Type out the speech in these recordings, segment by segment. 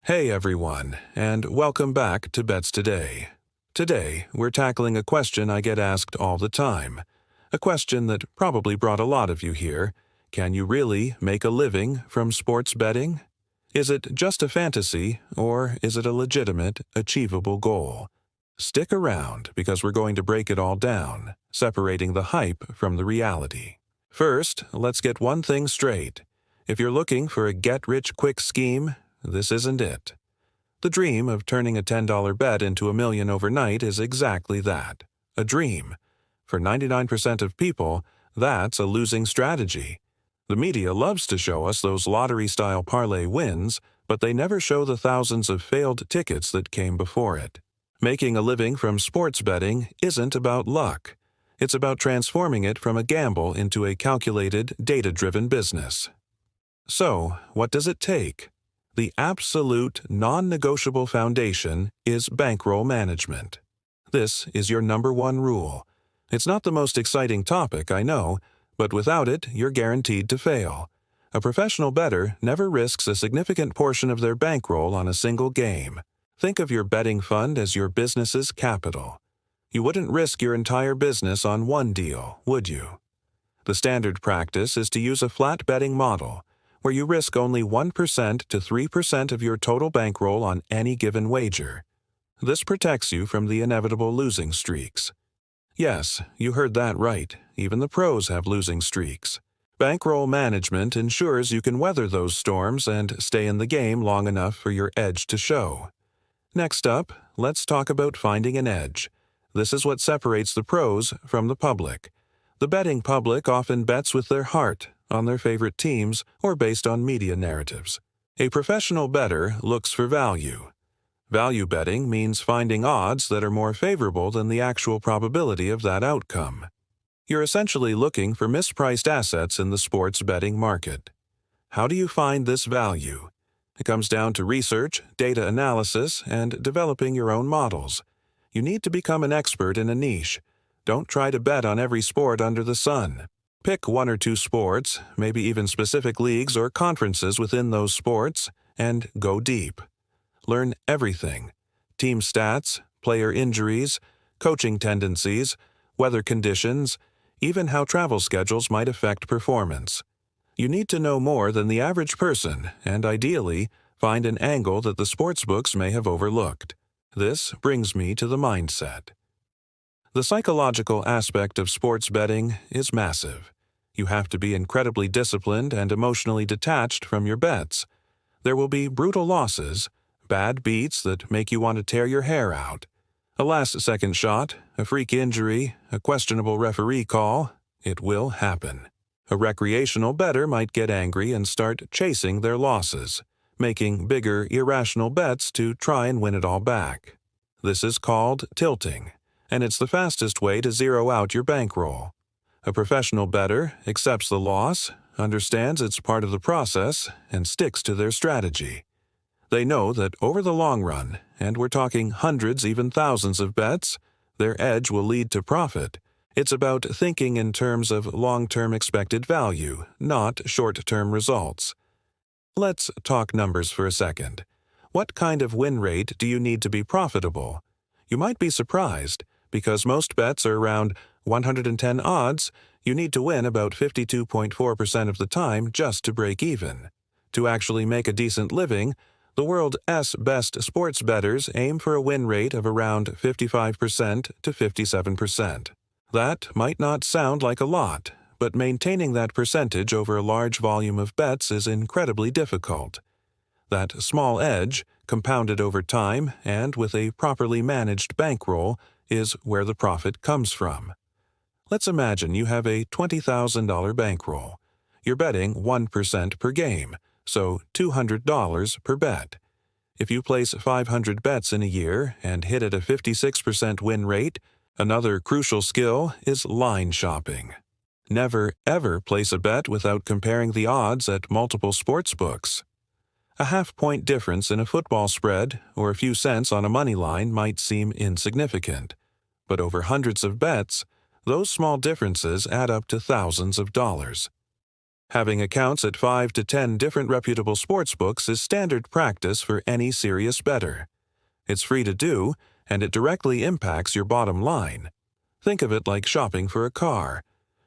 Hey everyone, and welcome back to Bets Today. Today, we're tackling a question I get asked all the time. A question that probably brought a lot of you here. Can you really make a living from sports betting? Is it just a fantasy, or is it a legitimate, achievable goal? Stick around because we're going to break it all down, separating the hype from the reality. First, let's get one thing straight. If you're looking for a get-rich-quick scheme, this isn't it. The dream of turning a $10 bet into $1 million overnight is exactly that, a dream. For 99% of people, that's a losing strategy. The media loves to show us those lottery-style parlay wins, but they never show the thousands of failed tickets that came before it. Making a living from sports betting isn't about luck. It's about transforming it from a gamble into a calculated, data-driven business. So, what does it take? The absolute non-negotiable foundation is bankroll management. This is your number one rule. It's not the most exciting topic, I know, but without it, you're guaranteed to fail. A professional bettor never risks a significant portion of their bankroll on a single game. Think of your betting fund as your business's capital. You wouldn't risk your entire business on one deal, would you? The standard practice is to use a flat betting model, where you risk only 1% to 3% of your total bankroll on any given wager. This protects you from the inevitable losing streaks. Yes, you heard that right. Even the pros have losing streaks. Bankroll management ensures you can weather those storms and stay in the game long enough for your edge to show. Next up, let's talk about finding an edge. This is what separates the pros from the public. The betting public often bets with their heart, on their favorite teams, or based on media narratives. A professional bettor looks for value. Value betting means finding odds that are more favorable than the actual probability of that outcome. You're essentially looking for mispriced assets in the sports betting market. How do you find this value? It comes down to research, data analysis, and developing your own models. You need to become an expert in a niche. Don't try to bet on every sport under the sun. Pick one or two sports, maybe even specific leagues or conferences within those sports, and go deep. Learn everything: team stats, player injuries, coaching tendencies, weather conditions, even how travel schedules might affect performance. You need to know more than the average person and, ideally, find an angle that the sportsbooks may have overlooked. This brings me to the mindset. The psychological aspect of sports betting is massive. You have to be incredibly disciplined and emotionally detached from your bets. There will be brutal losses, bad beats that make you want to tear your hair out, a last-second shot, a freak injury, a questionable referee call. It will happen. A recreational bettor might get angry and start chasing their losses, making bigger, irrational bets to try and win it all back. This is called tilting, and it's the fastest way to zero out your bankroll. A professional bettor accepts the loss, understands it's part of the process, and sticks to their strategy. They know that over the long run, and we're talking hundreds, even thousands of bets, their edge will lead to profit. It's about thinking in terms of long-term expected value, not short-term results. Let's talk numbers for a second. What kind of win rate do you need to be profitable? You might be surprised. Because most bets are around 110 odds, you need to win about 52.4% of the time just to break even. To actually make a decent living, the world's best sports bettors aim for a win rate of around 55% to 57%. That might not sound like a lot, but maintaining that percentage over a large volume of bets is incredibly difficult. That small edge, compounded over time and with a properly managed bankroll, is where the profit comes from. Let's imagine you have a $20,000 bankroll. You're betting 1% per game, so $200 per bet. If you place 500 bets in a year and hit at a 56% win rate, another crucial skill is line shopping. Never, ever place a bet without comparing the odds at multiple sportsbooks. A half-point difference in a football spread or a few cents on a money line might seem insignificant, but over hundreds of bets, those small differences add up to thousands of dollars. Having accounts at 5 to 10 different reputable sportsbooks is standard practice for any serious bettor. It's free to do, and it directly impacts your bottom line. Think of it like shopping for a car.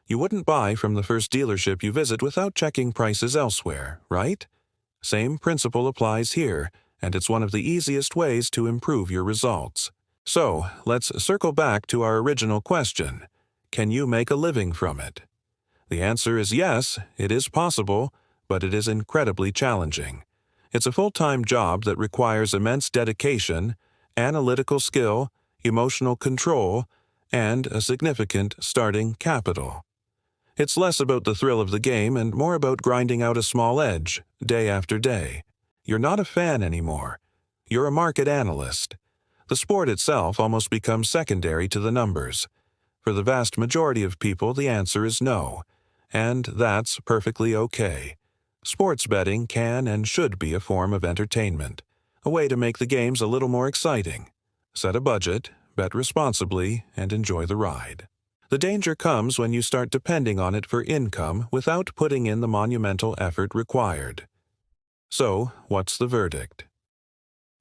You wouldn't buy from the first dealership you visit without checking prices elsewhere, right? Same principle applies here, and it's one of the easiest ways to improve your results. So, let's circle back to our original question. Can you make a living from it? The answer is yes, it is possible, but it is incredibly challenging. It's a full-time job that requires immense dedication, analytical skill, emotional control, and a significant starting capital. It's less about the thrill of the game and more about grinding out a small edge, day after day. You're not a fan anymore. You're a market analyst. The sport itself almost becomes secondary to the numbers. For the vast majority of people, the answer is no. And that's perfectly okay. Sports betting can and should be a form of entertainment, a way to make the games a little more exciting. Set a budget, bet responsibly, and enjoy the ride. The danger comes when you start depending on it for income without putting in the monumental effort required. So, what's the verdict?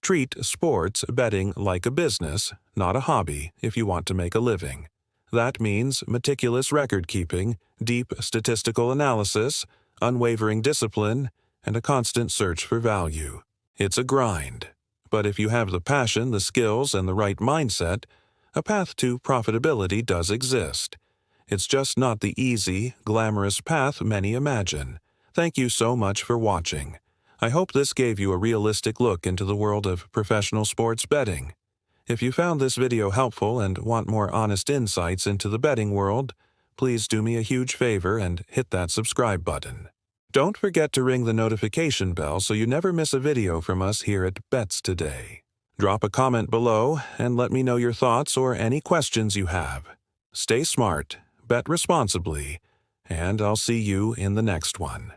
Treat sports betting like a business, not a hobby, if you want to make a living. That means meticulous record-keeping, deep statistical analysis, unwavering discipline, and a constant search for value. It's a grind. But if you have the passion, the skills, and the right mindset, a path to profitability does exist. It's just not the easy, glamorous path many imagine. Thank you so much for watching. I hope this gave you a realistic look into the world of professional sports betting. If you found this video helpful and want more honest insights into the betting world, please do me a huge favor and hit that subscribe button. Don't forget to ring the notification bell so you never miss a video from us here at Bets Today. Drop a comment below and let me know your thoughts or any questions you have. Stay smart, bet responsibly, and I'll see you in the next one.